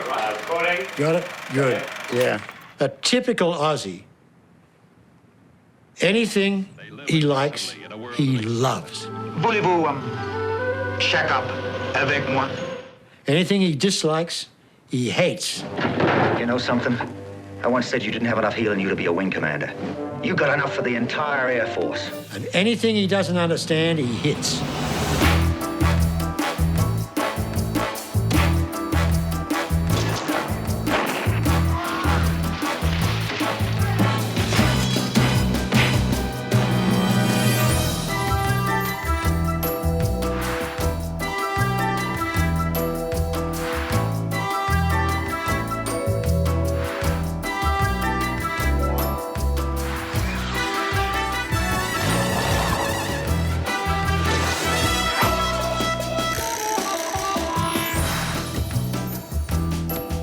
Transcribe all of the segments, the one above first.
Got it? Good. Yeah. A typical Aussie. Anything he likes, he loves. Voulez-vous check up avec moi? Anything he dislikes, he hates. You know something? I once said you didn't have enough heel in you to be a wing commander. You got enough for the entire Air Force. And anything he doesn't understand, he hits.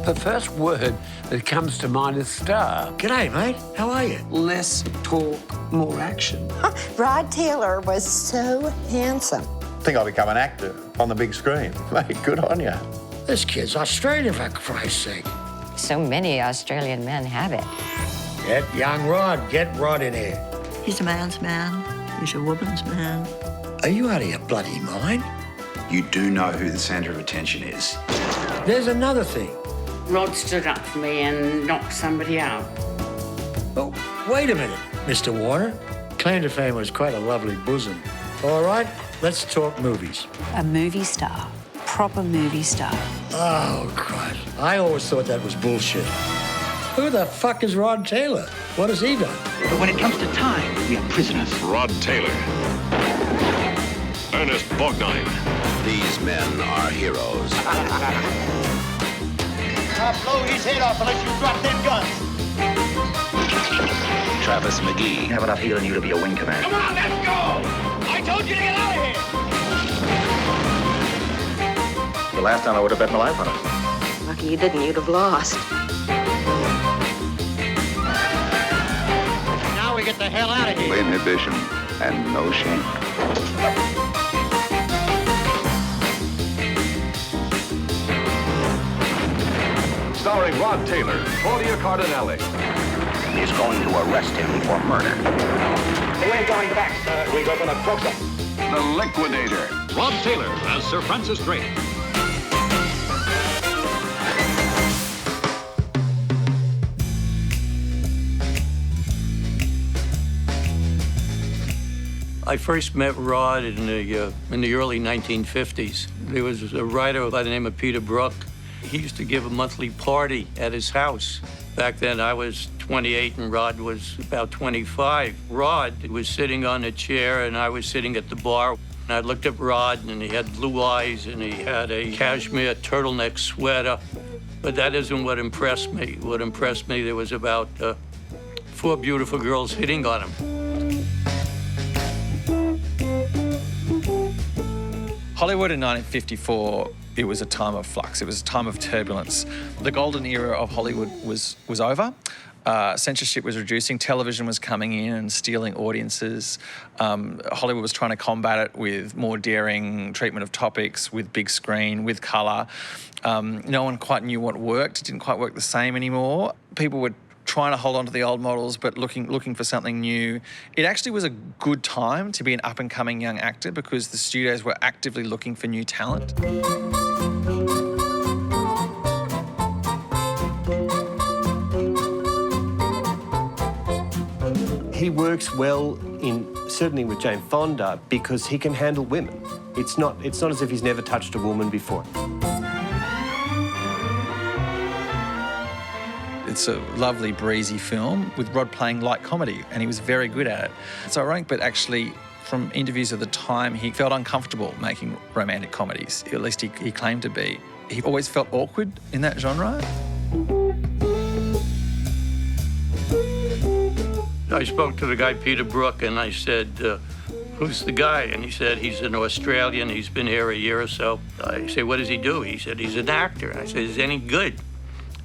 The first word that comes to mind is star. G'day, mate. How are you? Less talk, more action. Rod Taylor was so handsome. I think I'll become an actor on the big screen. Mate, good on you. This kid's Australian, for Christ's sake. So many Australian men have it. Get young Rod. Get Rod in here. He's a man's man. He's a woman's man. Are you out of your bloody mind? You do know who the centre of attention is. There's another thing. Rod stood up for me and knocked somebody out. Oh, wait a minute, Mr. Warner. Claim to fame was quite a lovely bosom. All right, let's talk movies. A movie star. Proper movie star. Oh, Christ. I always thought that was bullshit. Who the fuck is Rod Taylor? What has he done? But when it comes to time, we are prisoners. Rod Taylor. Ernest Borgnine. These men are heroes. I'll blow his head off unless you drop them guns. Travis McGee. You have enough heel in you to be a wing commander. Come on, let's go! I told you to get out of here! The last time I would have bet my life on it. Lucky you didn't, you'd have lost. Now we get the hell out of here. Inhibition and no shame. Starring Rod Taylor, Claudia Cardinale. He's going to arrest him for murder. We ain't going back, sir. We're going to croak him. The Liquidator. Rod Taylor as Sir Francis Drake. I first met Rod in the early 1950s. There was a writer by the name of Peter Brook. He used to give a monthly party at his house. Back then, I was 28 and Rod was about 25. Rod was sitting on a chair and I was sitting at the bar. And I looked at Rod and he had blue eyes and he had a cashmere turtleneck sweater. But that isn't what impressed me. What impressed me, there was about 4 beautiful girls hitting on him. Hollywood in 1954, it was a time of flux. It was a time of turbulence. The golden era of Hollywood was over. Censorship was reducing. Television was coming in and stealing audiences. Hollywood was trying to combat it with more daring treatment of topics, with big screen, with colour. No one quite knew what worked. It didn't quite work the same anymore. People were trying to hold on to the old models, but looking for something new. It actually was a good time to be an up-and-coming young actor because the studios were actively looking for new talent. He works well certainly with Jane Fonda because he can handle women. It's not as if he's never touched a woman before. It's a lovely, breezy film with Rod playing light comedy, and he was very good at it. It's ironic, but actually, from interviews of the time, he felt uncomfortable making romantic comedies. At least he claimed to be. He always felt awkward in that genre. I spoke to the guy, Peter Brook, and I said, who's the guy? And he said, he's an Australian. He's been here a year or so. I said, what does he do? He said, he's an actor. I said, is he any good?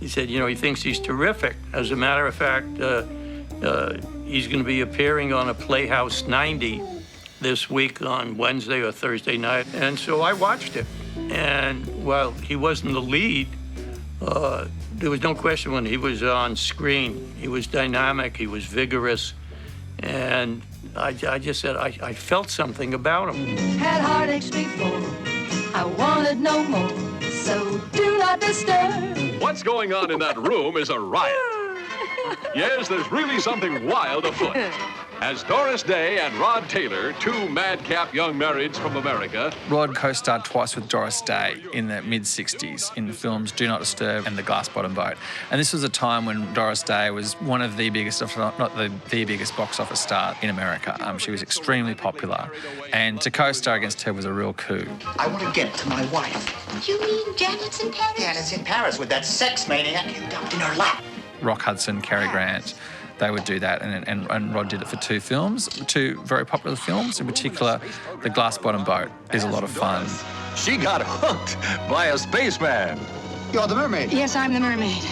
He said, you know, he thinks he's terrific. As a matter of fact, he's going to be appearing on a Playhouse 90 this week on Wednesday or Thursday night. And so I watched it. And while he wasn't the lead, There was no question when he was on screen. He was dynamic, he was vigorous, and I just said I felt something about him. Had heartaches before, I wanted no more, so do not disturb. What's going on in that room is a riot. Yes, there's really something wild afoot. As Doris Day and Rod Taylor, two madcap young marrieds from America. Rod co-starred twice with Doris Day in the mid-60s in the films Do Not Disturb and The Glass Bottom Boat. And this was a time when Doris Day was one of the biggest, if not the biggest box office star in America. She was extremely popular. And to co-star against her was a real coup. I want to get to my wife. You mean Janet's in Paris? Janet's in Paris with that sex maniac you dumped in her lap. Rock Hudson, Cary Grant, they would do that, and Rod did it for two films, two very popular films. In particular, The Glass Bottom Boat is a lot of fun. She got hooked by a spaceman. You're the mermaid. Yes, I'm the mermaid.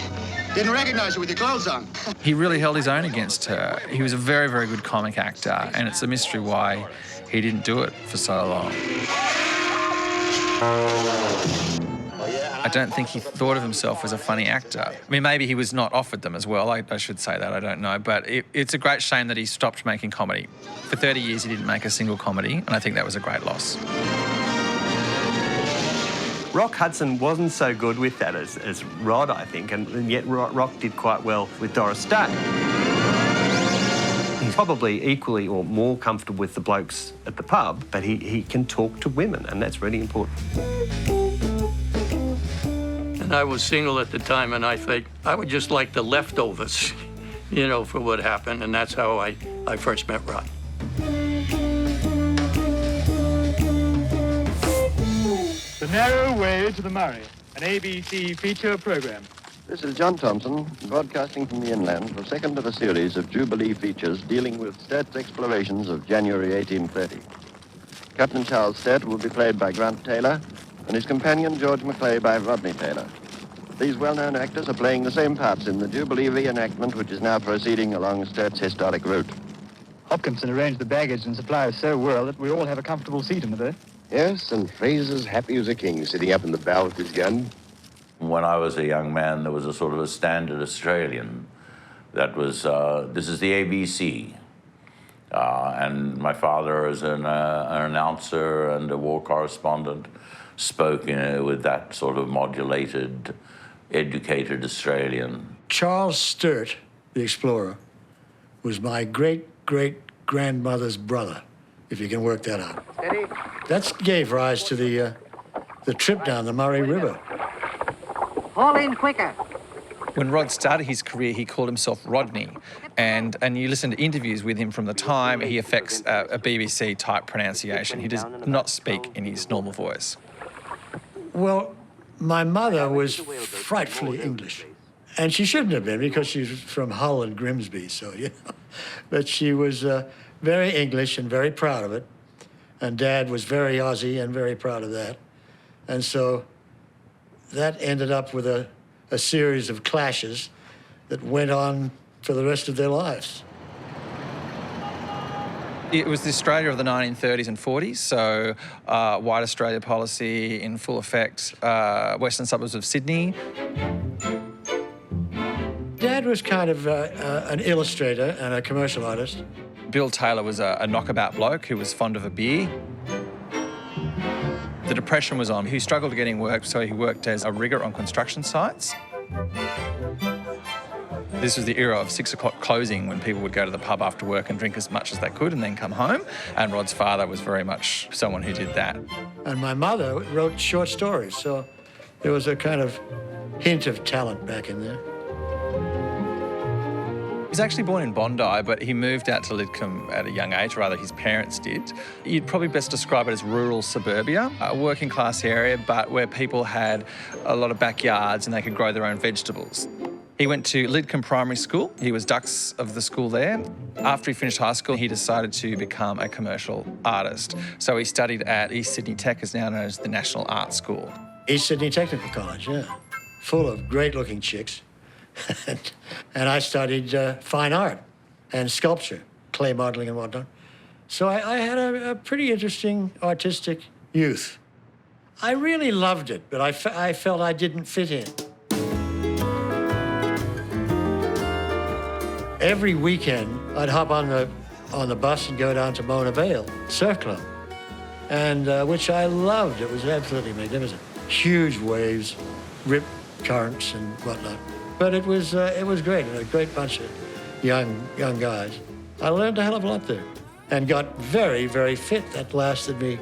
Didn't recognize you with your clothes on. He really held his own against her. He was a very, very good comic actor, and it's a mystery why he didn't do it for so long. I don't think he thought of himself as a funny actor. I mean, maybe he was not offered them as well. I should say that, I don't know. But it's a great shame that he stopped making comedy. For 30 years, he didn't make a single comedy, and I think that was a great loss. Rock Hudson wasn't so good with that as Rod, I think, and yet Rock did quite well with Doris Day. He's probably equally or more comfortable with the blokes at the pub, but he can talk to women, and that's really important. And I was single at the time, and I think I would just like the leftovers, you know, for what happened, and that's how I first met Rod. The Narrow Way to the Murray, an ABC feature program. This is John Thompson, broadcasting from the inland, the second of a series of Jubilee features dealing with Stead's explorations of January 1830. Captain Charles Stead will be played by Grant Taylor, and his companion George Maclay by Rodney Taylor. These well-known actors are playing the same parts in the Jubilee reenactment, which is now proceeding along Sturt's historic route. Hopkinson arranged the baggage and supplies so well that we all have a comfortable seat in the boat. Yes, and Fraser's happy as a king, sitting up in the bow with his gun. When I was a young man, there was a sort of a standard Australian that was, this is the ABC. And my father, as an announcer and a war correspondent, spoke with that sort of modulated, educated Australian. Charles Sturt, the explorer, was my great-great-grandmother's brother, if you can work that out. Steady. That gave rise to the trip down the Murray River. Haul in quicker. When Rod started his career, he called himself Rodney, and you listen to interviews with him from the time, he affects a BBC-type pronunciation. He does not speak in his normal voice. Well, my mother was frightfully English, and she shouldn't have been because she's from Hull and Grimsby, so, you know. But she was very English and very proud of it, and Dad was very Aussie and very proud of that. And so that ended up with a series of clashes that went on for the rest of their lives. It was the Australia of the 1930s and 40s, so white Australia policy in full effect, western suburbs of Sydney. Dad was kind of an illustrator and a commercial artist. Bill Taylor was a knockabout bloke who was fond of a beer. The Depression was on. He struggled getting work, so he worked as a rigger on construction sites. This was the era of 6 o'clock closing when people would go to the pub after work and drink as much as they could and then come home. And Rod's father was very much someone who did that. And my mother wrote short stories, so there was a kind of hint of talent back in there. He was actually born in Bondi, but he moved out to Lidcombe at a young age, rather his parents did. You'd probably best describe it as rural suburbia, a working class area, but where people had a lot of backyards and they could grow their own vegetables. He went to Lidcombe Primary School. He was dux of the school there. After he finished high school, he decided to become a commercial artist. So he studied at East Sydney Tech, is now known as the National Art School. East Sydney Technical College, yeah. Full of great-looking chicks. And I studied fine art and sculpture, clay modeling and whatnot. So I had a pretty interesting artistic youth. I really loved it, but I felt I didn't fit in. Every weekend, I'd hop on the bus and go down to Mona Vale Surf Club, and which I loved. It was absolutely magnificent. Huge waves, rip currents and whatnot. But it was great, and a great bunch of young guys. I learned a hell of a lot there, and got very, very fit. That lasted me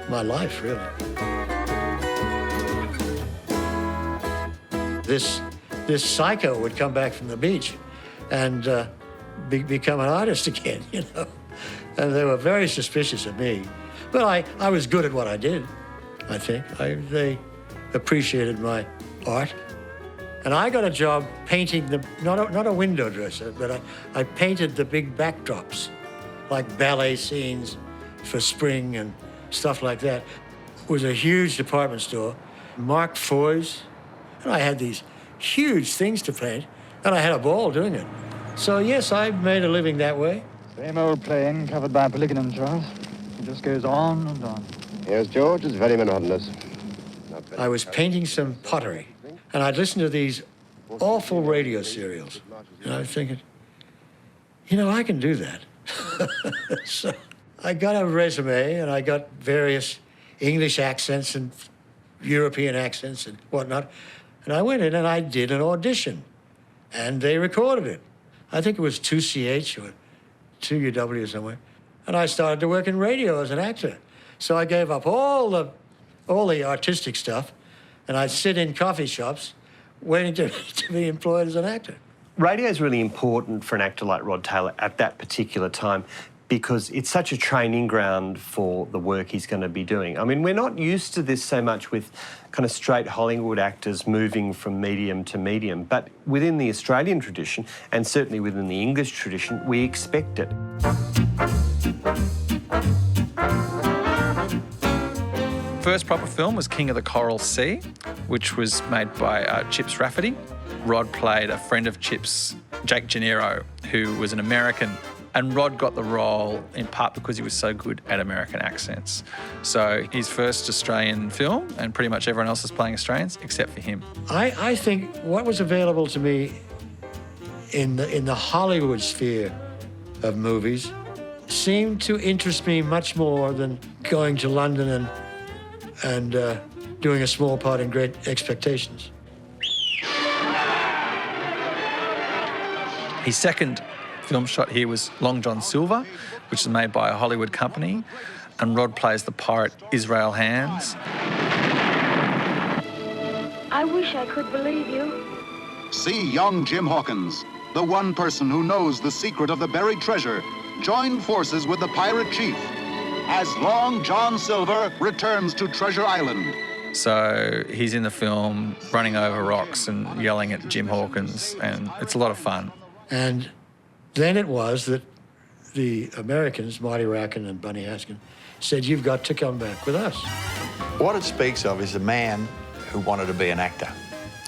my life, really. This psycho would come back from the beach and become an artist again, you know. And they were very suspicious of me. But I was good at what I did, I think. They appreciated my art. And I got a job painting not a window dresser, but I painted the big backdrops, like ballet scenes for spring and stuff like that. It was a huge department store, Mark Foy's, and I had these huge things to paint, and I had a ball doing it. So yes, I made a living that way. Same old plane covered by polygonum, Charles. It just goes on and on. Yes, George, it's very monotonous. I was painting some pottery, and I'd listen to these awful radio serials, and I was thinking, you know, I can do that. So I got a resume, and I got various English accents and European accents and whatnot, and I went in and I did an audition, and they recorded it. I think it was 2CH or 2UW somewhere, and I started to work in radio as an actor. So I gave up all the artistic stuff, and I'd sit in coffee shops waiting to be employed as an actor. Radio is really important for an actor like Rod Taylor at that particular time because it's such a training ground for the work he's going to be doing. I mean, we're not used to this so much with kind of straight Hollywood actors moving from medium to medium, but within the Australian tradition, and certainly within the English tradition, we expect it. First proper film was King of the Coral Sea, which was made by Chips Rafferty. Rod played a friend of Chips, Jake Gennaro, who was an American. And Rod got the role in part because he was so good at American accents. So his first Australian film, and pretty much everyone else is playing Australians except for him. I think what was available to me in the Hollywood sphere of movies seemed to interest me much more than going to London and doing a small part in Great Expectations. His second film shot here was Long John Silver, which is made by a Hollywood company, and Rod plays the pirate Israel Hands. I wish I could believe you. See young Jim Hawkins, the one person who knows the secret of the buried treasure, join forces with the pirate chief as Long John Silver returns to Treasure Island. So he's in the film running over rocks and yelling at Jim Hawkins, and it's a lot of fun. And then it was that the Americans, Marty Rackin and Bunny Haskin, said, you've got to come back with us. What it speaks of is a man who wanted to be an actor.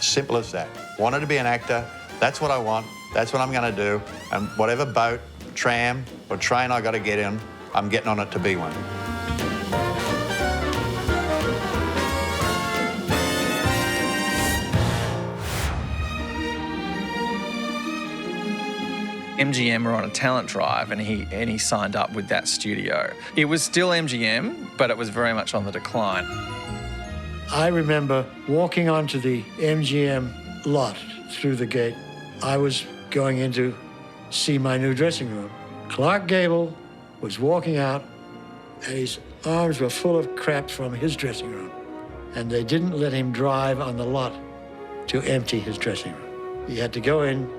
Simple as that. Wanted to be an actor. That's what I want. That's what I'm going to do. And whatever boat, tram, or train I got to get in, I'm getting on it to be one. MGM were on a talent drive, and he signed up with that studio. It was still MGM, but it was very much on the decline. I remember walking onto the MGM lot through the gate. I was going in to see my new dressing room. Clark Gable was walking out, and his arms were full of crap from his dressing room. And they didn't let him drive on the lot to empty his dressing room. He had to go in,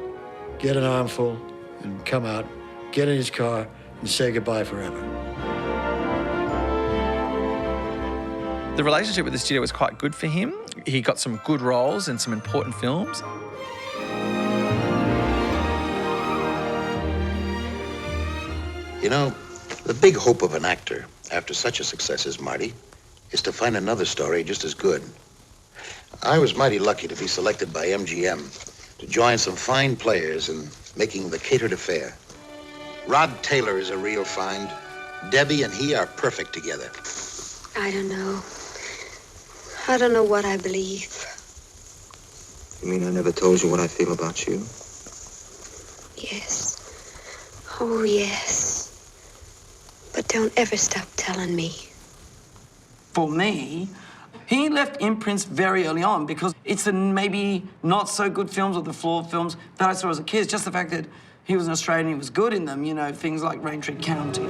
get an armful, and come out, get in his car, and say goodbye forever. The relationship with the studio was quite good for him. He got some good roles in some important films. You know, the big hope of an actor after such a success as Marty is to find another story just as good. I was mighty lucky to be selected by MGM to join some fine players in making The Catered Affair. Rod Taylor is a real find. Debbie and he are perfect together. I don't know. I don't know what I believe. You mean I never told you what I feel about you? Yes. Oh, yes. But don't ever stop telling me. For me, he left imprints very early on because it's the maybe not so good films or the flawed films that I saw as a kid. It's just the fact that he was an Australian, he was good in them, you know, things like Raintree County.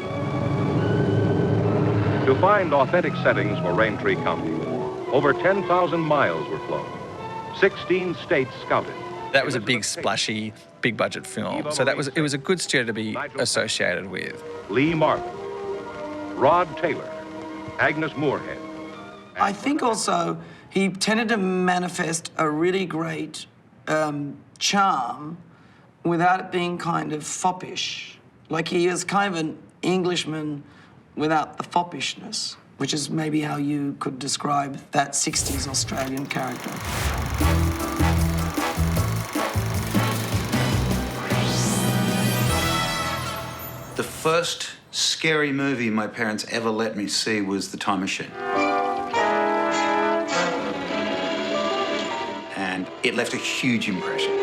To find authentic settings for Raintree County, over 10,000 miles were flown, 16 states scouted. That was a big, splashy, big-budget film. So it was a good studio to be associated with. Lee Marvin, Rod Taylor, Agnes Moorehead. I think also he tended to manifest a really great charm without it being kind of foppish. Like he is kind of an Englishman without the foppishness, which is maybe how you could describe that 60s Australian character. The first scary movie my parents ever let me see was The Time Machine. And it left a huge impression.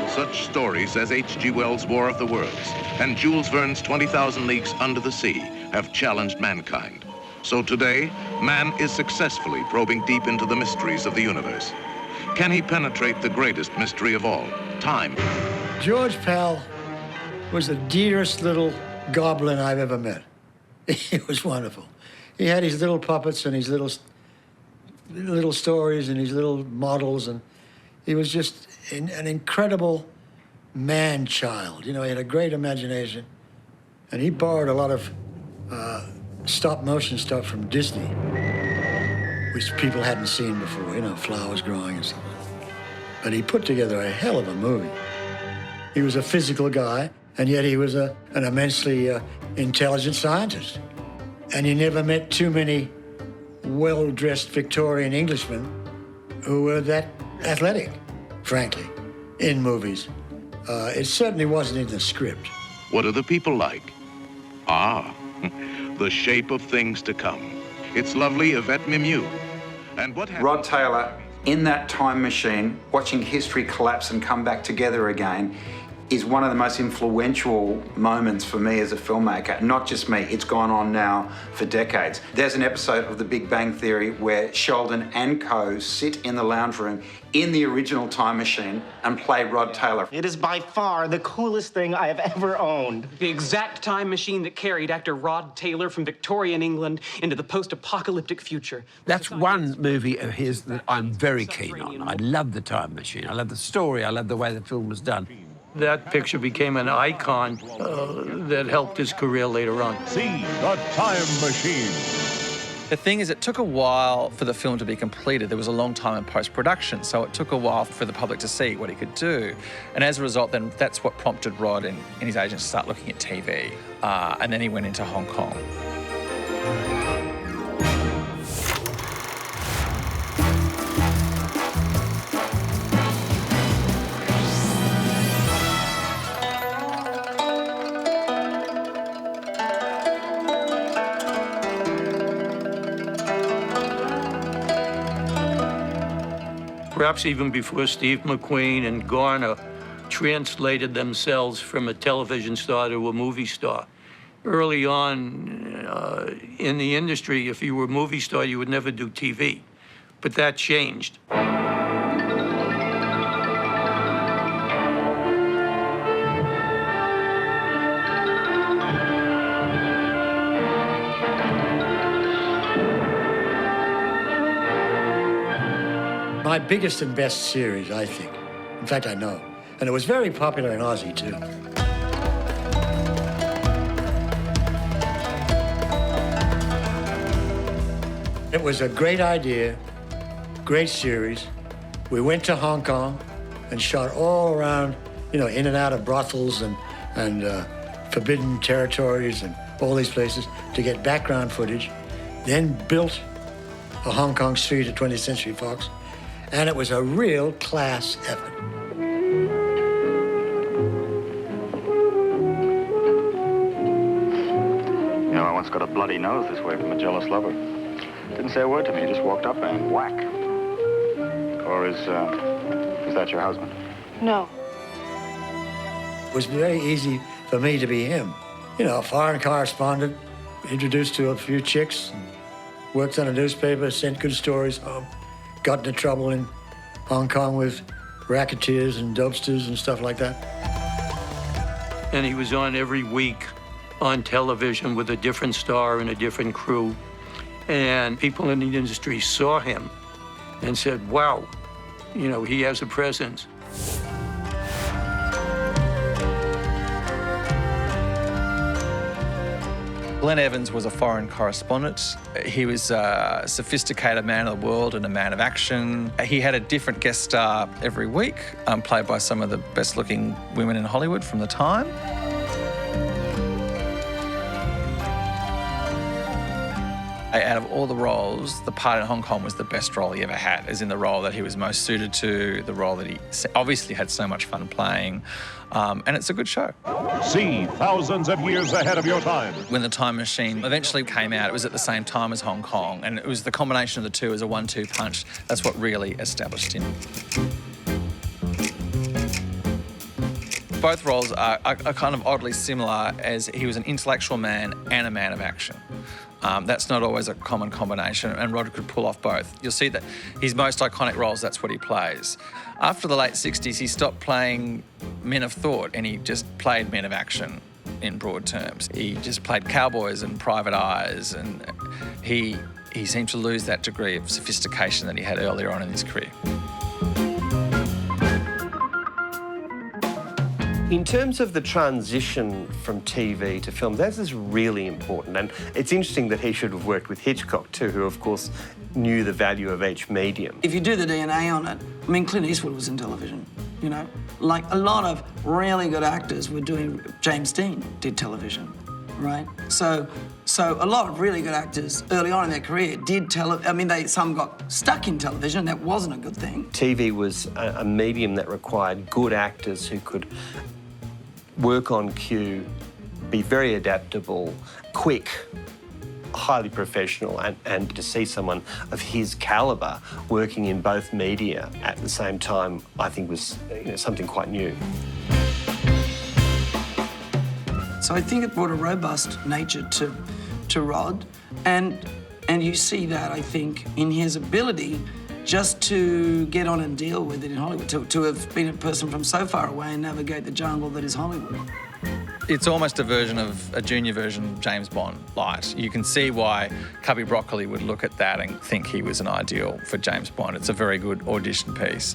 Such stories as H.G. Wells' War of the Worlds and Jules Verne's 20,000 Leagues Under the Sea have challenged mankind. So today, man is successfully probing deep into the mysteries of the universe. Can he penetrate the greatest mystery of all, time? George Pell was the dearest little goblin I've ever met. He was wonderful. He had his little puppets and his little stories and his little models, and he was just an incredible man-child. You know, he had a great imagination, and he borrowed a lot of stop-motion stuff from Disney, which people hadn't seen before, you know, flowers growing and stuff. But he put together a hell of a movie. He was a physical guy, and yet he was an immensely intelligent scientist. And you never met too many well-dressed Victorian Englishmen who were that athletic, frankly, in movies. It certainly wasn't in the script. What are the people like? Ah, the shape of things to come. It's lovely Yvette Mimieux. And what happened? Rod Taylor, in that time machine, watching history collapse and come back together again, is one of the most influential moments for me as a filmmaker. Not just me, it's gone on now for decades. There's an episode of The Big Bang Theory where Sheldon and co sit in the lounge room in the original time machine and play Rod Taylor. It is by far the coolest thing I have ever owned. The exact time machine that carried actor Rod Taylor from Victorian England into the post-apocalyptic future. That's one movie of his that I'm very keen on. I love The Time Machine. I love the story. I love the way the film was done. That picture became an icon that helped his career later on. See The Time Machine. The thing is, it took a while for the film to be completed. There was a long time in post-production, so it took a while for the public to see what he could do. And as a result, then that's what prompted Rod and his agents to start looking at TV. And then he went into Hong Kong. Perhaps even before Steve McQueen and Garner translated themselves from a television star to a movie star. Early on in the industry, if you were a movie star, you would never do TV. But that changed. My biggest and best series, I think. In fact, I know. And it was very popular in Aussie, too. It was a great idea, great series. We went to Hong Kong and shot all around, you know, in and out of brothels and forbidden territories and all these places to get background footage. Then built a Hong Kong street at 20th Century Fox. And it was a real class effort. You know, I once got a bloody nose this way from a jealous lover. Didn't say a word to me, just walked up and whack. Or is that your husband? No. It was very easy for me to be him. You know, a foreign correspondent, introduced to a few chicks, worked on a newspaper, sent good stories home, got into trouble in Hong Kong with racketeers and dopesters and stuff like that. And he was on every week on television with a different star and a different crew. And people in the industry saw him and said, wow, you know, he has a presence. Glenn Evans was a foreign correspondent. He was a sophisticated man of the world and a man of action. He had a different guest star every week, played by some of the best-looking women in Hollywood from the time. Out of all the roles, the part in Hong Kong was the best role he ever had, as in the role that he was most suited to, the role that he obviously had so much fun playing, and it's a good show. See thousands of years ahead of your time. When The Time Machine eventually came out, it was at the same time as Hong Kong, and it was the combination of the two as a 1-2 punch. That's what really established him. Both roles are kind of oddly similar, as he was an intellectual man and a man of action. That's not always a common combination, and Rod could pull off both. You'll see that his most iconic roles, that's what he plays. After the late 60s, he stopped playing men of thought and he just played men of action in broad terms. He just played cowboys and private eyes, and he seemed to lose that degree of sophistication that he had earlier on in his career. In terms of the transition from TV to film, this is really important. And it's interesting that he should have worked with Hitchcock too, who of course knew the value of each medium. If you do the DNA on it, I mean, Clint Eastwood was in television, you know? Like, a lot of really good actors were doing... James Dean did television, right? So a lot of really good actors early on in their career did I mean, some got stuck in television, that wasn't a good thing. TV was a medium that required good actors who could work on cue, be very adaptable, quick, highly professional, and to see someone of his calibre working in both media at the same time, I think was something quite new. So I think it brought a robust nature to Rod, and you see that, I think, in his ability just to get on and deal with it in Hollywood, to have been a person from so far away and navigate the jungle that is Hollywood. It's almost a junior version of James Bond light. You can see why Cubby Broccoli would look at that and think he was an ideal for James Bond. It's a very good audition piece.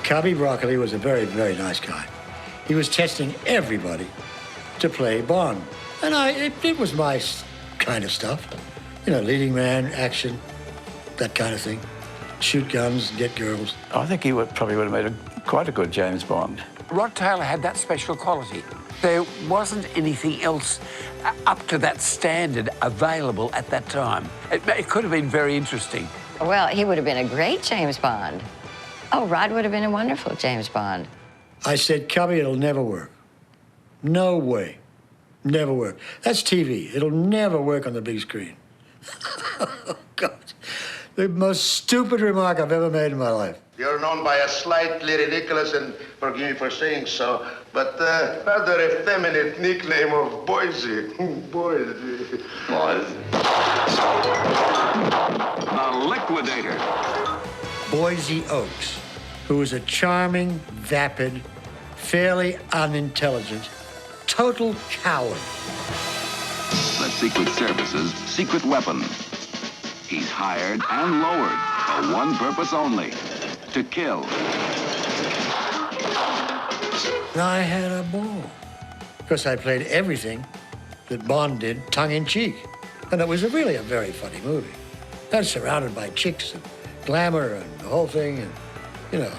Cubby Broccoli was a very, very nice guy. He was testing everybody to play Bond. And it was my kind of stuff. You know, leading man, action, that kind of thing. Shoot guns, get girls. I think he probably would have made quite a good James Bond. Rod Taylor had that special quality. There wasn't anything else up to that standard available at that time. It could have been very interesting. Well, he would have been a great James Bond. Oh, Rod would have been a wonderful James Bond. I said, Cubby, it'll never work. No way. Never work. That's TV. It'll never work on the big screen. Oh, God. The most stupid remark I've ever made in my life. You're known by a slightly ridiculous, and forgive me for saying so, but rather effeminate nickname of Boise. Boise. Boise. The Liquidator. Boise Oakes, who was a charming, vapid, fairly unintelligent, total coward. The Secret Service's secret weapon. He's hired and lowered for one purpose only, to kill. And I had a ball, because I played everything that Bond did tongue-in-cheek. And it was really a very funny movie. I was surrounded by chicks and glamour and the whole thing, and, you know,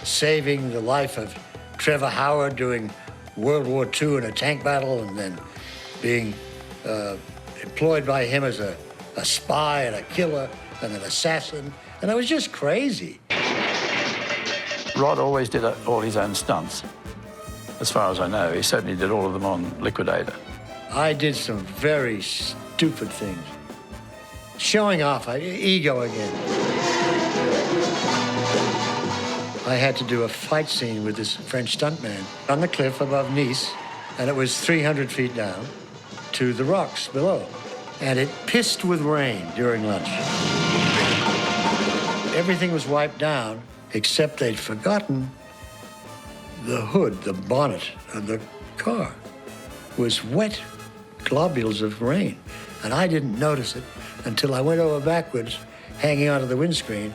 saving the life of Trevor Howard doing World War II in a tank battle, and then being employed by him as a a spy and a killer and an assassin, and I was just crazy. Rod always did all his own stunts. As far as I know, he certainly did all of them on Liquidator. I did some very stupid things. Showing off, ego again. I had to do a fight scene with this French stuntman on the cliff above Nice, and it was 300 feet down to the rocks below. And it pissed with rain during lunch. Everything was wiped down, except they'd forgotten the hood, the bonnet of the car was wet globules of rain. And I didn't notice it until I went over backwards, hanging onto the windscreen,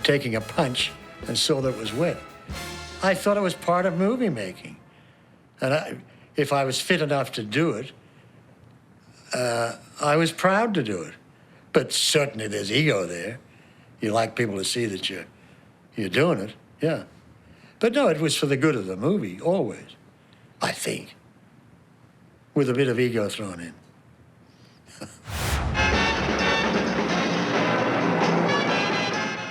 taking a punch, and saw that it was wet. I thought it was part of movie making. And if I was fit enough to do it, I was proud to do it. But certainly there's ego there. You like people to see that you're doing it, yeah. But no, it was for the good of the movie, always, I think, with a bit of ego thrown in.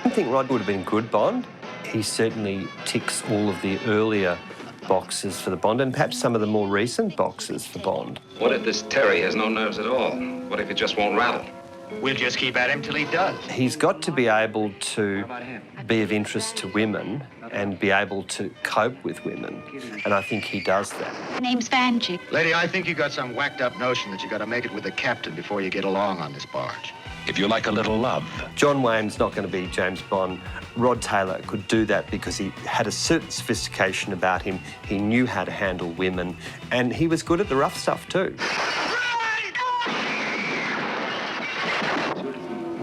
I think Rod would have been good Bond. He certainly ticks all of the earlier boxes for the Bond and perhaps some of the more recent boxes for Bond. What if this Terry has no nerves at all? What if it just won't rattle? We'll just keep at him till he does. He's got to be able to be of interest to women and be able to cope with women, and I think he does that. My name's Vanjie. Lady, I think you got some whacked up notion that you got to make it with the captain before you get along on this barge. If you like a little love. John Wayne's not going to be James Bond. Rod Taylor could do that because he had a certain sophistication about him. He knew how to handle women, and he was good at the rough stuff too.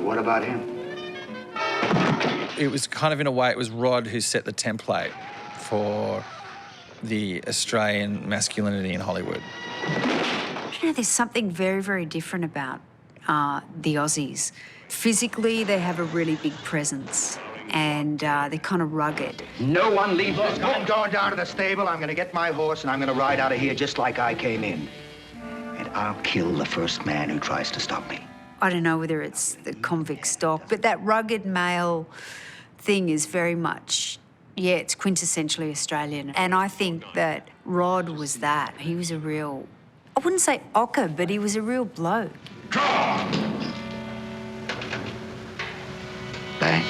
What about him? It was kind of, in a way, it was Rod who set the template for the Australian masculinity in Hollywood. You know, there's something very, very different about the Aussies. Physically, they have a really big presence, and they're kind of rugged. No one leaves this. I'm going down to the stable. I'm going to get my horse, and I'm going to ride out of here just like I came in. And I'll kill the first man who tries to stop me. I don't know whether it's the convict stock, but that rugged male thing is very much, yeah, it's quintessentially Australian. And I think that Rod was that. He was a real, I wouldn't say ocker, but he was a real bloke. Bang.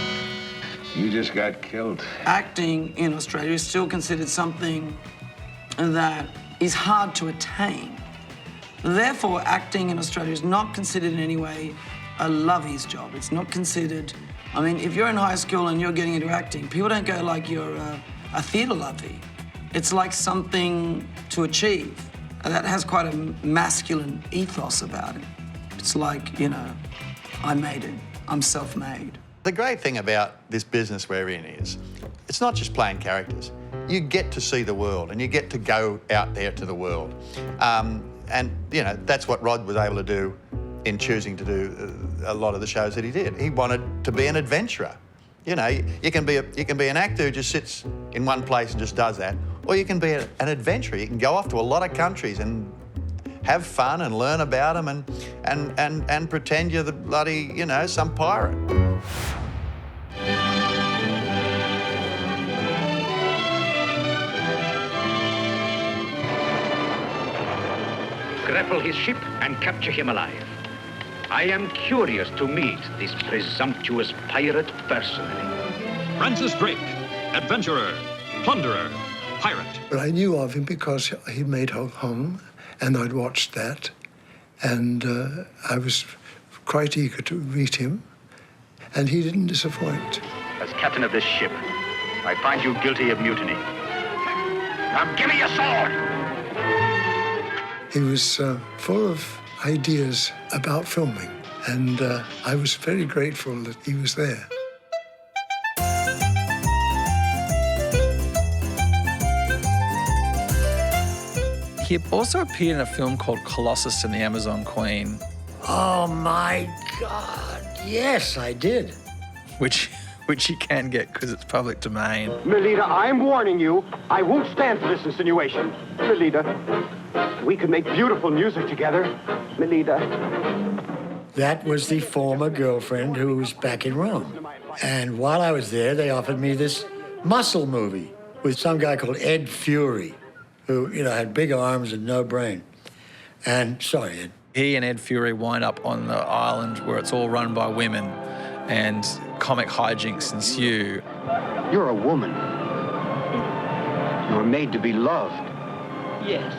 You just got killed. Acting in Australia is still considered something that is hard to attain. Therefore, acting in Australia is not considered in any way a lovey's job. It's not considered, I mean, if you're in high school and you're getting into acting, people don't go like you're a theatre lovey. It's like something to achieve. And that has quite a masculine ethos about it. It's like, you know, I made it, I'm self-made. The great thing about this business we're in is, it's not just playing characters. You get to see the world and you get to go out there to the world. And, you know, that's what Rod was able to do in choosing to do a lot of the shows that he did. He wanted to be an adventurer. You know, you can be an actor who just sits in one place and just does that, or you can be an adventurer. You can go off to a lot of countries and have fun and learn about them and pretend you're the bloody, you know, some pirate. Grapple his ship and capture him alive. I am curious to meet this presumptuous pirate personally. Francis Drake, adventurer, plunderer, pirate. But I knew of him because he made Hong Kong, and I'd watched that, and I was quite eager to meet him, and he didn't disappoint. As captain of this ship, I find you guilty of mutiny. Now give me your sword! He was full of ideas about filming, and I was very grateful that he was there. He also appeared in a film called Colossus and the Amazon Queen. Oh, my God. Yes, I did. Which you can get because it's public domain. Melita, I'm warning you. I won't stand for this insinuation. Melita, we could make beautiful music together. Melita. That was the former girlfriend who was back in Rome. And while I was there, they offered me this muscle movie with some guy called Ed Fury, who, you know, had big arms and no brain. And, sorry, Ed. He and Ed Fury wind up on the island where it's all run by women and comic hijinks ensue. You're a woman. You were made to be loved. Yes.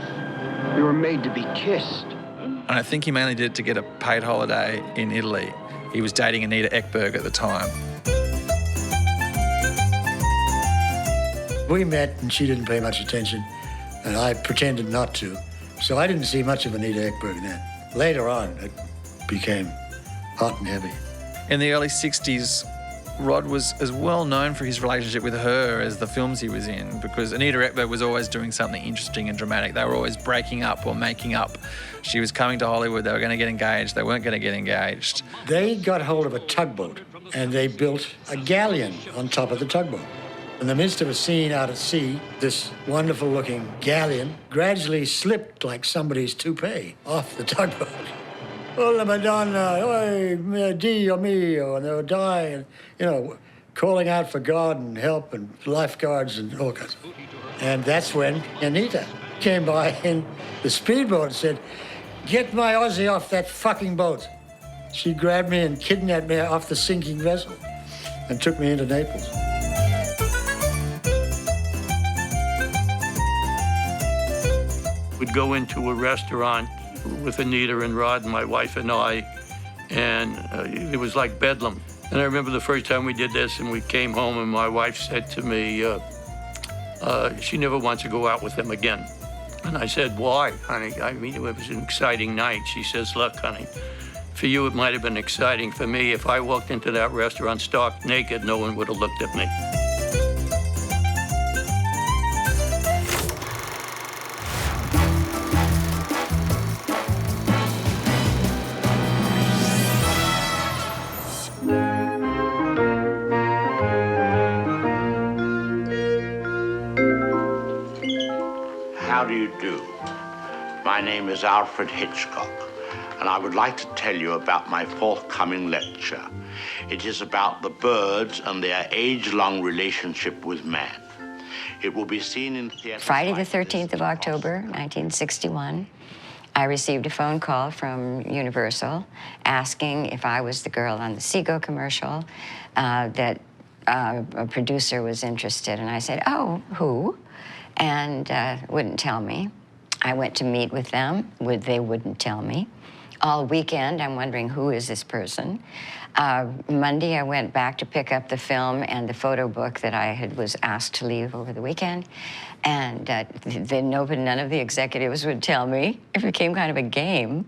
You were made to be kissed. And I think he mainly did it to get a paid holiday in Italy. He was dating Anita Ekberg at the time. We met and she didn't pay much attention, and I pretended not to. So I didn't see much of Anita Ekberg then. Later on, it became hot and heavy. In the early 60s, Rod was as well known for his relationship with her as the films he was in, because Anita Ekberg was always doing something interesting and dramatic. They were always breaking up or making up. She was coming to Hollywood, they were going to get engaged, they weren't going to get engaged. They got hold of a tugboat and they built a galleon on top of the tugboat. In the midst of a scene out at sea, this wonderful-looking galleon gradually slipped like somebody's toupee off the tugboat. Oh, la Madonna, oh, Dio mio, and they were dying, you know, calling out for God and help and lifeguards and all kinds. And that's when Anita came by in the speedboat and said, "Get my Aussie off that fucking boat." She grabbed me and kidnapped me off the sinking vessel and took me into Naples. We'd go into a restaurant with Anita and Rod and my wife and I, and it was like bedlam. And I remember the first time we did this and we came home and my wife said to me, she never wants to go out with him again. And I said, why, honey? I mean, it was an exciting night. She says, look, honey, for you it might have been exciting. For me, if I walked into that restaurant stark naked, no one would have looked at me. How do you do? My name is Alfred Hitchcock, and I would like to tell you about my forthcoming lecture. It is about the birds and their age-long relationship with man. It will be seen in theaters. Friday the 13th of October, 1961, I received a phone call from Universal asking if I was the girl on the Seago commercial, that a producer was interested. And I said, oh, who? And wouldn't tell me. I went to meet with them. They wouldn't tell me. All weekend, I'm wondering, who is this person? Monday, I went back to pick up the film and the photo book that I was asked to leave over the weekend. And none of the executives would tell me. It became kind of a game.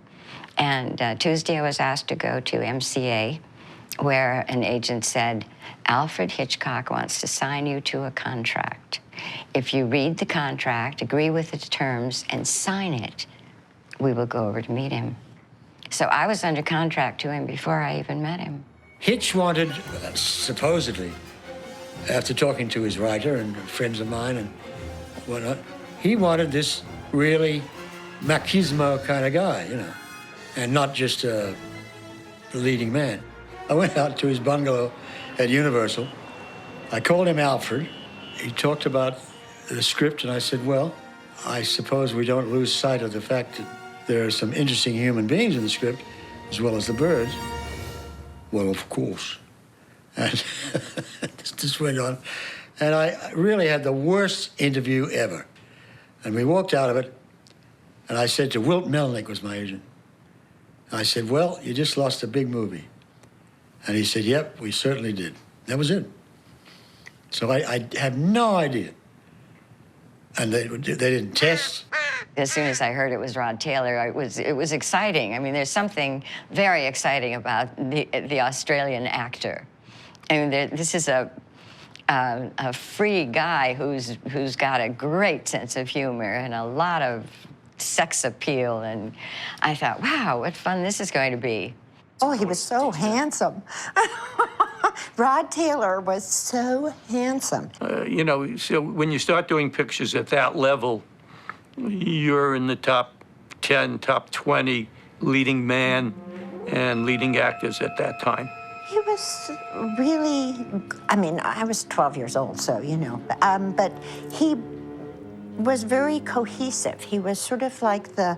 And Tuesday, I was asked to go to MCA, where an agent said, Alfred Hitchcock wants to sign you to a contract. If you read the contract, agree with the terms, and sign it, we will go over to meet him. So I was under contract to him before I even met him. Hitch wanted, supposedly, after talking to his writer and friends of mine and whatnot, he wanted this really machismo kind of guy, you know, and not just a leading man. I went out to his bungalow at Universal. I called him Alfred. He talked about the script, and I said, well, I suppose we don't lose sight of the fact that there are some interesting human beings in the script, as well as the birds. Well, of course. And this went on. And I really had the worst interview ever. And we walked out of it, and I said to Wilt Melnick, was my agent. I said, well, you just lost a big movie. And he said, yep, we certainly did. That was it. So I had no idea. And they didn't test. As soon as I heard it was Rod Taylor, it was exciting. I mean, there's something very exciting about the Australian actor. I mean, this is a free guy who's got a great sense of humor and a lot of sex appeal. And I thought, wow, what fun this is going to be. Oh, he was so handsome. Rod Taylor was so handsome. You know, so when you start doing pictures at that level, you're in the top 10, top 20 leading man, and leading actors at that time. He was really, I mean, I was 12 years old, so, you know, but he was very cohesive. He was sort of like the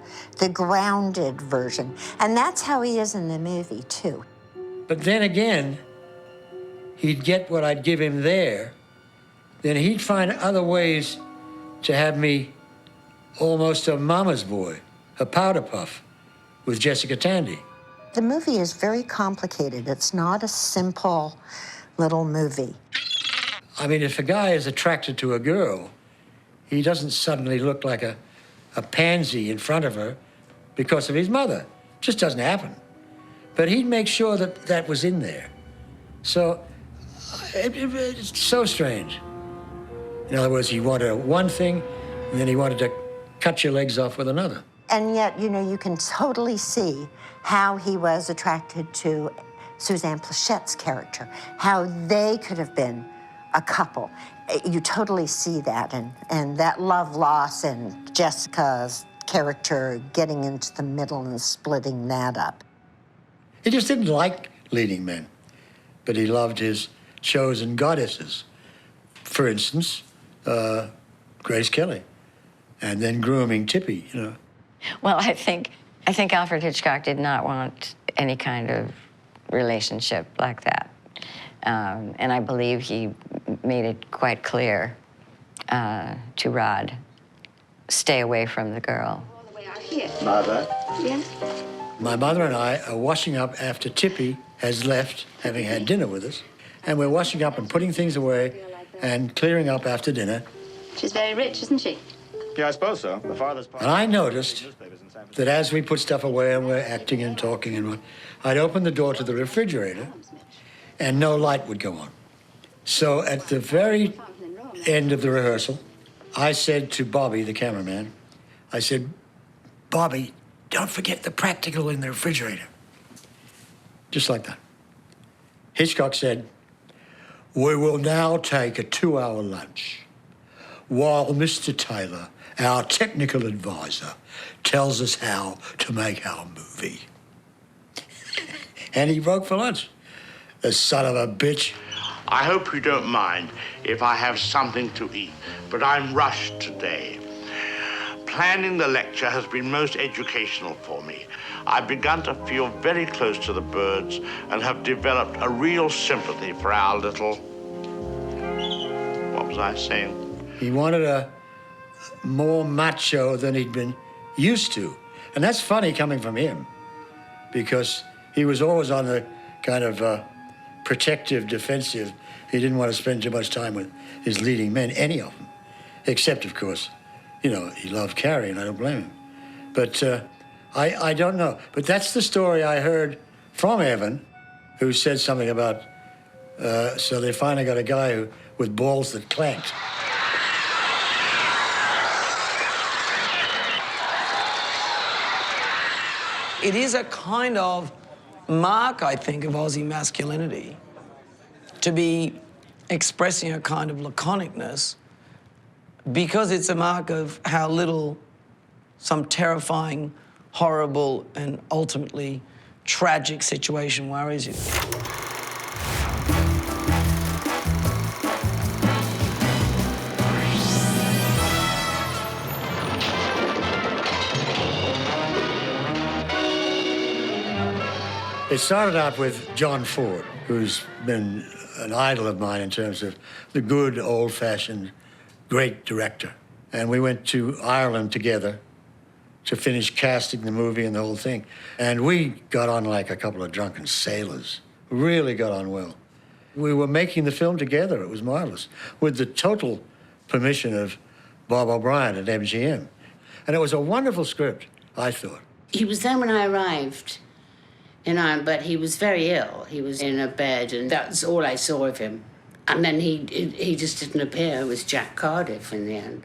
grounded version. And that's how he is in the movie, too. But then again, he'd get what I'd give him there, then he'd find other ways to have me almost a mama's boy, a powder puff with Jessica Tandy. The movie is very complicated. It's not a simple little movie. I mean, if a guy is attracted to a girl, he doesn't suddenly look like a pansy in front of her because of his mother. It just doesn't happen. But he'd make sure that that was in there. So it's so strange. In other words, he wanted one thing, and then he wanted to cut your legs off with another. And yet, you know, you can totally see how he was attracted to Suzanne Plachette's character, how they could have been a couple. You totally see that, and that love loss and Jessica's character getting into the middle and splitting that up. He just didn't like leading men, but he loved his chosen goddesses. For instance, Grace Kelly, and then grooming Tippy, you know. Well, I think Alfred Hitchcock did not want any kind of relationship like that. And I believe he made it quite clear to Rod, stay away from the girl. Mother? Yes? My mother and I are washing up after Tippy has left, having had dinner with us, and we're washing up and putting things away and clearing up after dinner. She's very rich, isn't she? Yeah, I suppose so. The father's part. And I noticed that as we put stuff away and we're acting and talking and what, I'd open the door to the refrigerator and no light would go on. So at the very end of the rehearsal, I said to Bobby, the cameraman, I said, Bobby, don't forget the practical in the refrigerator. Just like that. Hitchcock said, we will now take a 2-hour lunch while Mr. Taylor, our technical advisor, tells us how to make our movie. And he broke for lunch. The son of a bitch. I hope you don't mind if I have something to eat, but I'm rushed today. Planning the lecture has been most educational for me. I've begun to feel very close to the birds and have developed a real sympathy for our little... What was I saying? He wanted a more macho than he'd been used to. And that's funny coming from him, because he was always on the kind of protective, defensive. He didn't want to spend too much time with his leading men, any of them. Except, of course, you know, he loved Carrie, and I don't blame him. But I don't know. But that's the story I heard from Evan, who said something about, so they finally got a guy with balls that clanked. It is a kind of mark, I think, of Aussie masculinity to be expressing a kind of laconicness, because it's a mark of how little some terrifying, horrible, and ultimately tragic situation worries you. It started out with John Ford, who's been an idol of mine in terms of the good, old-fashioned, great director. And we went to Ireland together to finish casting the movie and the whole thing. And we got on like a couple of drunken sailors. Really got on well. We were making the film together. It was marvelous, with the total permission of Bob O'Brien at MGM. And it was a wonderful script, I thought. He was there when I arrived in Ireland, but he was very ill. He was in a bed, and that's all I saw of him. And then he just didn't appear. It was Jack Cardiff in the end.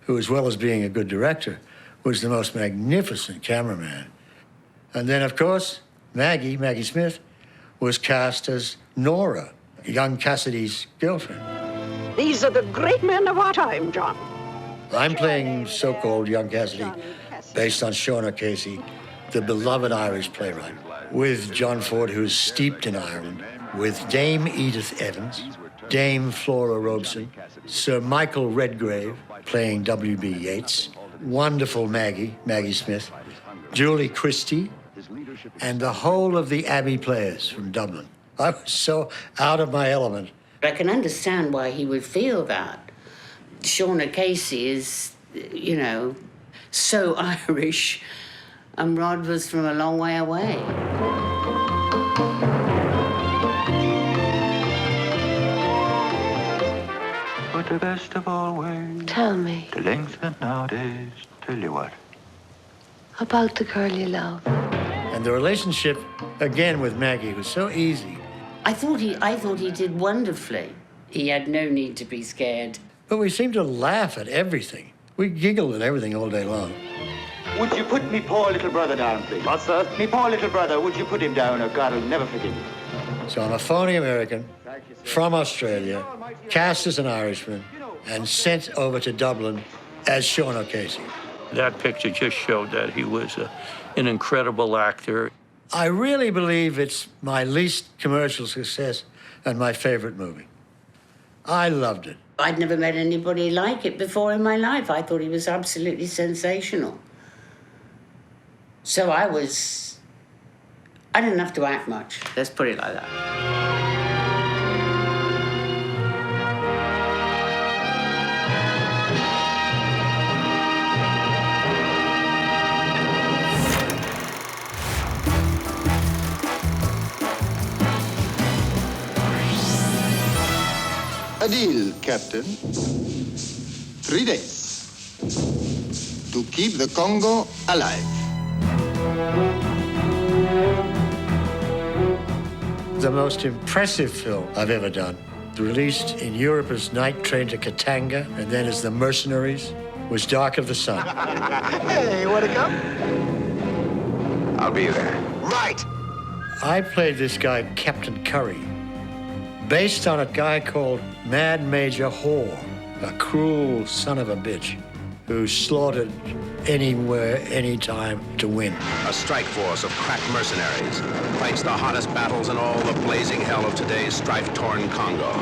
Who, as well as being a good director, was the most magnificent cameraman. And then, of course, Maggie Smith, was cast as Nora, young Cassidy's girlfriend. These are the great men of our time, John. I'm playing so-called young Cassidy, based on Sean O'Casey, the beloved Irish playwright. with John Ford, who's steeped in Ireland, with Dame Edith Evans, Dame Flora Robeson, Sir Michael Redgrave playing W.B. Yeats, wonderful Maggie Smith, Julie Christie, and the whole of the Abbey Players from Dublin. I was so out of my element. I can understand why he would feel that. Shauna Casey is, you know, so Irish, and Rod was from a long way away. But the best of all ways. Tell me. To lengthen nowadays. Tell you what. About the girl you love. And the relationship, again, with Maggie was so easy. I thought he did wonderfully. He had no need to be scared. But we seemed to laugh at everything. We giggled at everything all day long. Would you put me poor little brother down, please? What, sir? Me poor little brother, would you put him down, or God will never forgive you? So I'm a phony American from Australia, cast as an Irishman, and sent over to Dublin as Sean O'Casey. That picture just showed that he was an incredible actor. I really believe it's my least commercial success and my favorite movie. I loved it. I'd never met anybody like it before in my life. I thought he was absolutely sensational. So I didn't have to act much. Let's put it like that. A deal, Captain. 3 days. To keep the Congo alive. The most impressive film I've ever done. Released in Europe as Night Train to Katanga, and then as The Mercenaries, was Dark of the Sun. Hey, you want to come? I'll be there. Right. I played this guy, Captain Curry, based on a guy called Mad Major Hoare, a cruel son of a bitch who slaughtered anywhere, anytime to win. A strike force of crack mercenaries fights the hottest battles in all the blazing hell of today's strife-torn Congo.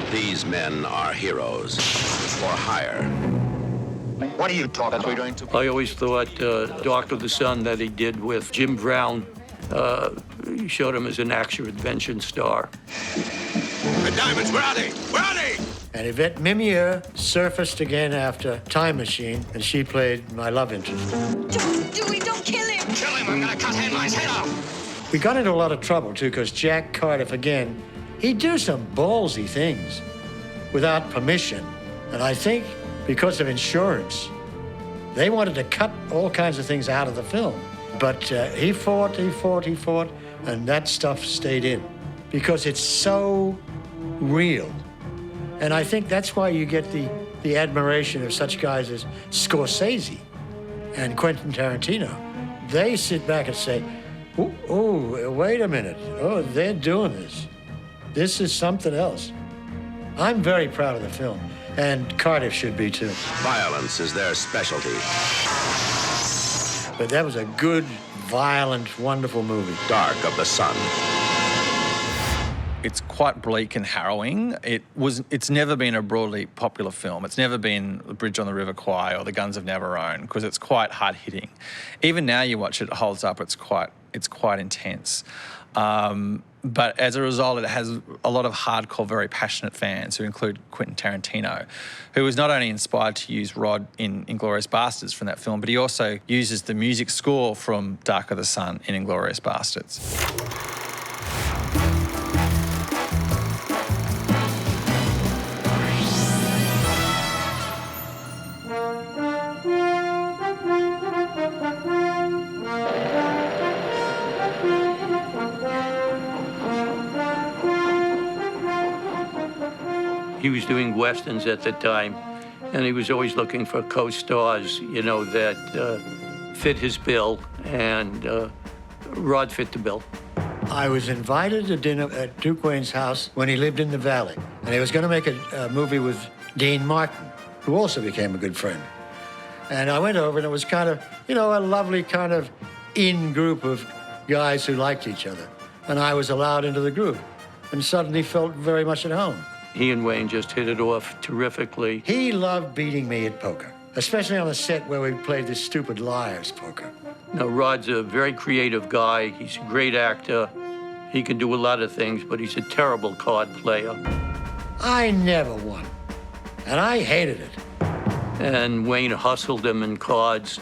These men are heroes for hire. What are you talking about? I always thought Dark of the Sun that he did with Jim Brown showed him as an action-adventure star. The Diamonds, where are they? Where are they? And Yvette Mimieux surfaced again after Time Machine, and she played my love interest. Don't kill him! Kill him, I'm gonna cut Henlein's head off! We got into a lot of trouble, too, because Jack Cardiff, again, he'd do some ballsy things without permission. And I think because of insurance, they wanted to cut all kinds of things out of the film. But he fought, and that stuff stayed in because it's so real. And I think that's why you get the admiration of such guys as Scorsese and Quentin Tarantino. They sit back and say, oh, wait a minute. Oh, they're doing this. This is something else. I'm very proud of the film, and Cardiff should be too. Violence is their specialty. But that was a good, violent, wonderful movie. Dark of the Sun. It's quite bleak and harrowing. It's never been a broadly popular film. It's never been The Bridge on the River Kwai or The Guns of Navarone because it's quite hard-hitting. Even now you watch it, it holds up. It's quite intense. But as a result, it has a lot of hardcore, very passionate fans who include Quentin Tarantino, who was not only inspired to use Rod in Inglourious Basterds from that film, but he also uses the music score from Dark of the Sun in Inglourious Basterds. He was doing Westerns at the time, and he was always looking for co-stars, you know, that fit his bill, and Rod fit the bill. I was invited to dinner at Duke Wayne's house when he lived in the Valley, and he was going to make a movie with Dean Martin, who also became a good friend. And I went over, and it was kind of, you know, a lovely kind of in group of guys who liked each other. And I was allowed into the group and suddenly felt very much at home. He and Wayne just hit it off terrifically. He loved beating me at poker, especially on a set where we played this stupid liar's poker. Now, Rod's a very creative guy. He's a great actor. He can do a lot of things, but he's a terrible card player. I never won, and I hated it. And Wayne hustled him in cards.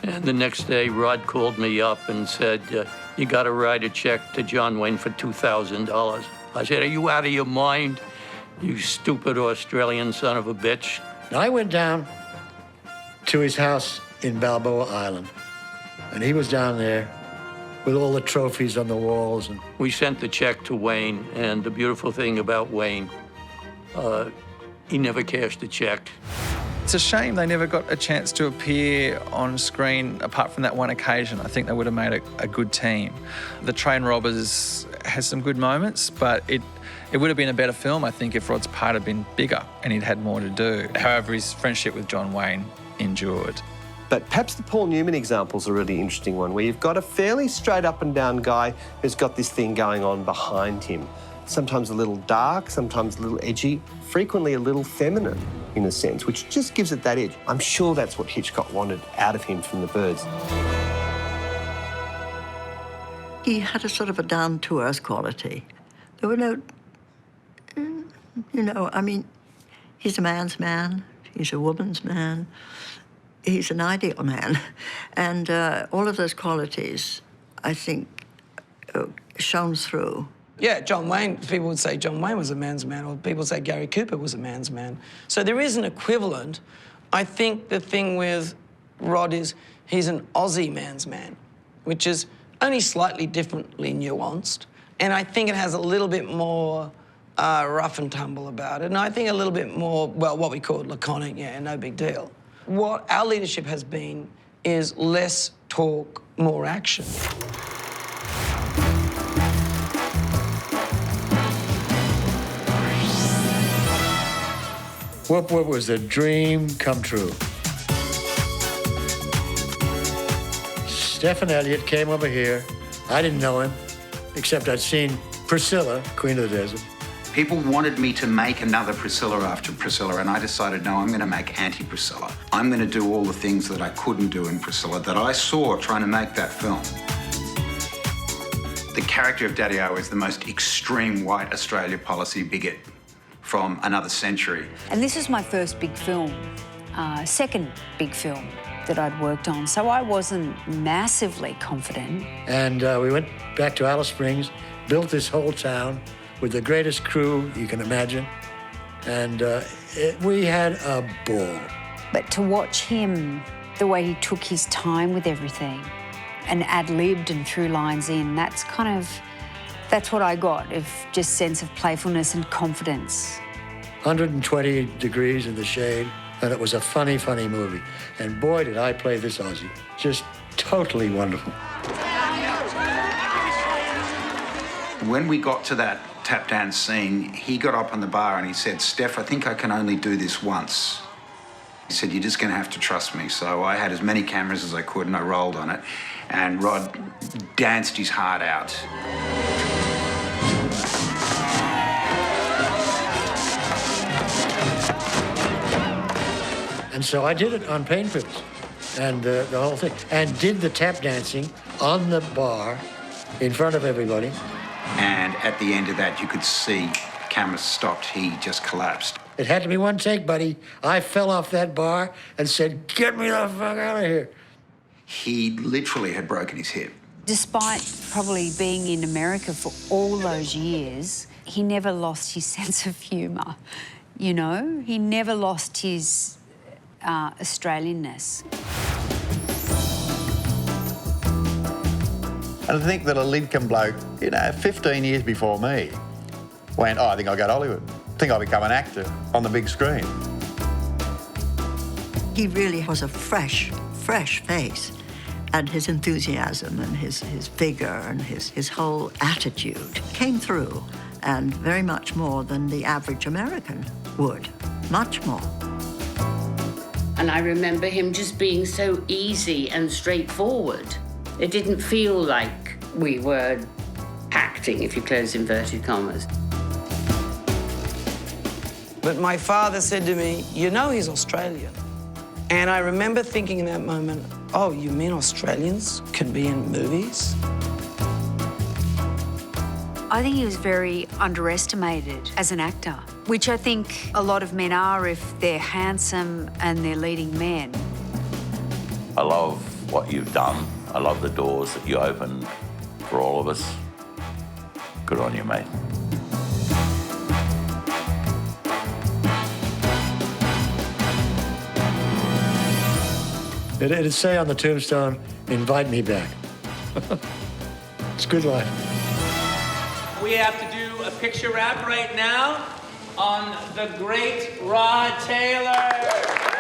And the next day, Rod called me up and said, you got to write a check to John Wayne for $2,000. I said, are you out of your mind, you stupid Australian son of a bitch? I went down to his house in Balboa Island, and he was down there with all the trophies on the walls. And we sent the check to Wayne, and the beautiful thing about Wayne, he never cashed a check. It's a shame they never got a chance to appear on screen apart from that one occasion. I think they would have made a good team. The Train Robbers has some good moments, but it would have been a better film, I think, if Rod's part had been bigger and he'd had more to do. However, his friendship with John Wayne endured. But perhaps the Paul Newman example's a really interesting one, where you've got a fairly straight up and down guy who's got this thing going on behind him. Sometimes a little dark, sometimes a little edgy, frequently a little feminine in a sense, which just gives it that edge. I'm sure that's what Hitchcock wanted out of him from the Birds. He had a sort of a down-to-earth quality. There were no, I mean, he's a man's man, he's a woman's man, he's an ideal man. And all of those qualities, I think, shone through. Yeah, John Wayne, people would say John Wayne was a man's man, or people would say Gary Cooper was a man's man. So there is an equivalent. I think the thing with Rod is he's an Aussie man's man, which is only slightly differently nuanced. And I think it has a little bit more rough and tumble about it. And I think a little bit more, well, what we call laconic, yeah, no big deal. What our leadership has been is less talk, more action. Woop Woop was a dream come true. Stephen Elliott came over here. I didn't know him, except I'd seen Priscilla, Queen of the Desert. People wanted me to make another Priscilla after Priscilla, and I decided, no, I'm going to make anti-Priscilla. I'm going to do all the things that I couldn't do in Priscilla, that I saw trying to make that film. The character of Daddy-O is the most extreme white Australia policy bigot from another century. And this is my first big film, second big film that I'd worked on, so I wasn't massively confident. And we went back to Alice Springs, built this whole town with the greatest crew you can imagine, and we had a ball. But to watch him, the way he took his time with everything and ad-libbed and threw lines in, that's what I got, of just sense of playfulness and confidence. 120 degrees in the shade, and it was a funny, funny movie. And boy, did I play this Aussie. Just totally wonderful. When we got to that tap dance scene, he got up on the bar and he said, Steph, I think I can only do this once. He said, you're just going to have to trust me. So I had as many cameras as I could and I rolled on it. And Rod danced his heart out. And so I did it on Pain Pills and the whole thing, and did the tap dancing on the bar in front of everybody. And at the end of that, you could see, camera stopped, he just collapsed. It had to be one take, buddy. I fell off that bar and said, get me the fuck out of here. He literally had broken his hip. Despite probably being in America for all those years, he never lost his sense of humour, you know? He never lost his Australianness. And I think that a Lidcombe bloke, 15 years before me, went, I think I'll go to Hollywood. I think I'll become an actor on the big screen. He really was a fresh face. And his enthusiasm and his vigour and his whole attitude came through, and very much more than the average American would. Much more. And I remember him just being so easy and straightforward. It didn't feel like we were acting, if you close inverted commas. But my father said to me, you know he's Australian. And I remember thinking in that moment, oh, you mean Australians can be in movies? I think he was very underestimated as an actor, which I think a lot of men are if they're handsome and they're leading men. I love what you've done. I love the doors that you opened for all of us. Good on you, mate. It'd say on the tombstone, invite me back. It's a good life. We have to do a picture wrap right now on the great Rod Taylor.